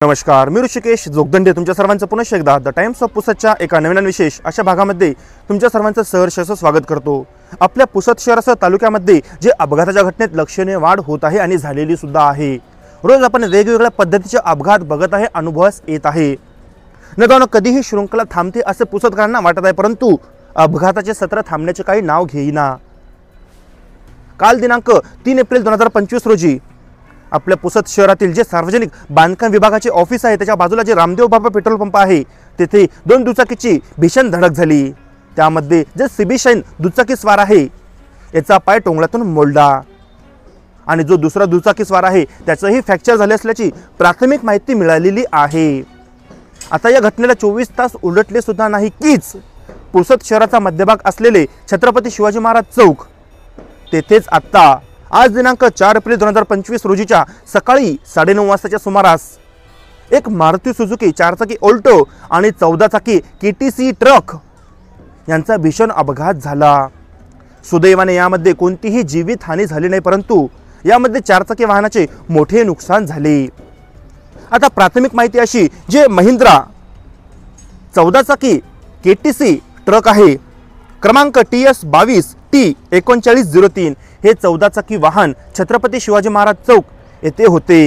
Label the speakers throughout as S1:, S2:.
S1: नमस्कार, मी ऋषिकेश जोगदंडे तुमच्या सर्वांचं पुन्हा एकदा द टाइम्स ऑफ पुसदच्या एका नवीन विशेष अशा भागामध्ये तुमच्या सर्वांचं सहर्ष स्वागत करतो। आपल्या पुसद शहरासह तालुक्यामध्ये जे अपघाताच्या घटनेत लक्षणीय वाढ होत आहे आणि झालेली सुद्धा आहे। रोज आपण वेगवेगळ्या पद्धतीचे अपघात बघत आहे, अनुभवास येत आहे। न जाणो कधीही शृंखला थांबते असे पुसदकरांना वाटत आहे, परंतु अपघाताचे सत्र थांबण्याचे काही नाव घेईना। काल दिनांक 3 एप्रिल 2025 रोजी आपल्या पुसद शहरातील जे सार्वजनिक बांधकाम विभागाचे ऑफिस आहे त्याच्या बाजूला जे रामदेव बाबा पेट्रोल पंप आहे तेथे दोन दुचाकीची भीषण धडक झाली। त्यामध्ये जे सीबी शाईन दुचाकी स्वार आहे याचा पाय टोंगळ्यातून मोडला आणि जो दुसरा दुचाकी स्वार आहे त्याचंही फ्रॅक्चर झाले असल्याची प्राथमिक माहिती मिळालेली आहे। आता या घटनेला 24 तास उलटले सुद्धा नाही कीच पुसद शहराचा मध्यभाग असलेले छत्रपती शिवाजी महाराज चौक तेथेच आता आज दिनांक 4 एप्रिल 2025 रोजीच्या सकाळी 9:30 वाजताच्या सुमारास एक मारुती सुझुकी 4 चाकी ऑल्टो आणि 14 चाकी केटीसी ट्रक यांचा भीषण अपघात झाला। सुदैवाने यामध्ये कोणतीही जीवित हानी झाली नाही, परंतु यामध्ये 4 चाकी वाहनाचे मोठे नुकसान झाले। आता प्राथमिक माहिती अशी, जे महिंद्रा 14 चाकी केटीसी ट्रक आहे क्रमांक TS 22 T 3903 हे 14 चाकी वाहन छत्रपती शिवाजी महाराज चौक येथे होते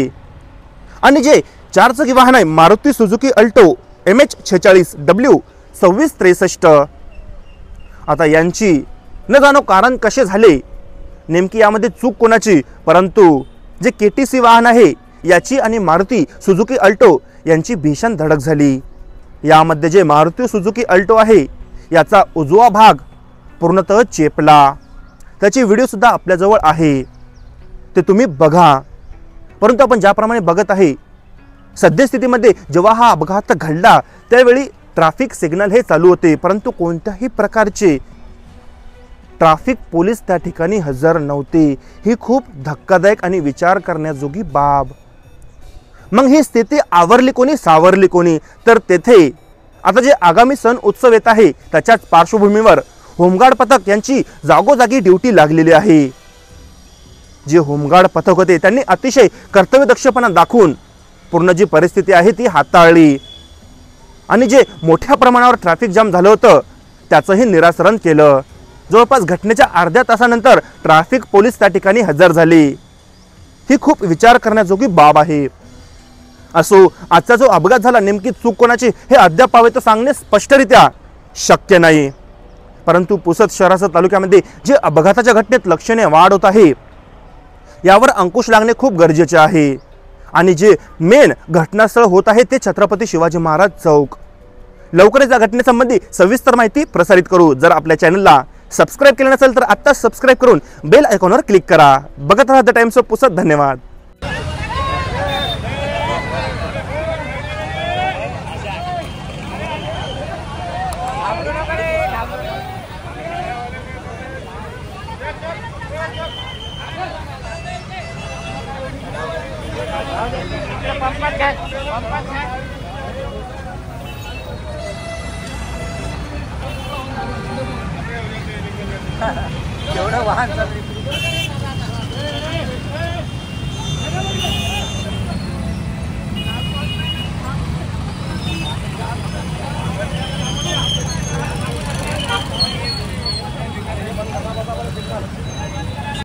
S1: आणि जे 4 चाकी वाहन आहे Maruti Suzuki Alto MH 46 W 2663 आता यांची न जाणो कारण कसे झाले, नेमकी यामध्ये चूक कोणाची, परंतु जे केटीसी वाहन आहे याची आणि मारुती सुझुकी अल्टो यांची भीषण धडक झाली। यामध्ये जे मारुती सुझुकी अल्टो आहे याचा उजवा भाग पूर्णतः चेपला। त्याची व्हिडिओ सुद्धा आपल्याजवळ आहे, ते तुम्ही बघा। परंतु आपण ज्याप्रमाणे बघत आहे सद्यस्थितीमध्ये जेव्हा हा अपघात घडला त्यावेळी ट्रॅफिक सिग्नल हे चालू होते, परंतु कोणत्याही प्रकारचे ट्रॅफिक पोलीस त्या ठिकाणी हजर नव्हते। ही खूप धक्कादायक आणि विचार करण्याजोगी बाब। मग ही स्थिती आवरली कोणी, सावरली कोणी? तर तेथे आता जे आगामी सण उत्सव येत आहे त्याच्याच पार्श्वभूमीवर होमगार्ड पथक यांची जागोजागी ड्युटी लागलेली आहे। जे होमगार्ड पथक होते त्यांनी अतिशय कर्तव्यदक्षपणा दाखवून पूर्ण जी परिस्थिती आहे ती हाताळली आणि जे मोठ्या प्रमाणावर ट्रॅफिक जाम झालं होतं त्याचंही निराकरण केलं। जवळपास घटनेच्या अर्ध्या तासानंतर ट्रॅफिक पोलीस त्या ठिकाणी हजर झाले। ही खूप विचार करण्याजोगी बाब आहे। असो, आजचा जो अपघात झाला नेमकी चूक कोणाची हे अद्याप सांगणे स्पष्टरित्या शक्य नाही, परंतु पुसद शहरासह तालुक्यामध्ये जे अपघाताच्या घटनेत लक्षणीय वाढ होत आहे यावर अंकुश लागणे खूप गरजेचे आहे आणि जे मेन घटनास्थळ होत आहे ते छत्रपती शिवाजी महाराज चौक। लवकरच या घटनेसंबंधी सविस्तर माहिती प्रसारित करू। जर आपल्या चॅनलला सबस्क्राइब केले नसेल तर आता सबस्क्राइब करून बेल आयकॉनवर क्लिक करा। बघत राहा द टाइम्स ऑफ पुसद। धन्यवाद।
S2: एवढं वाहन चालू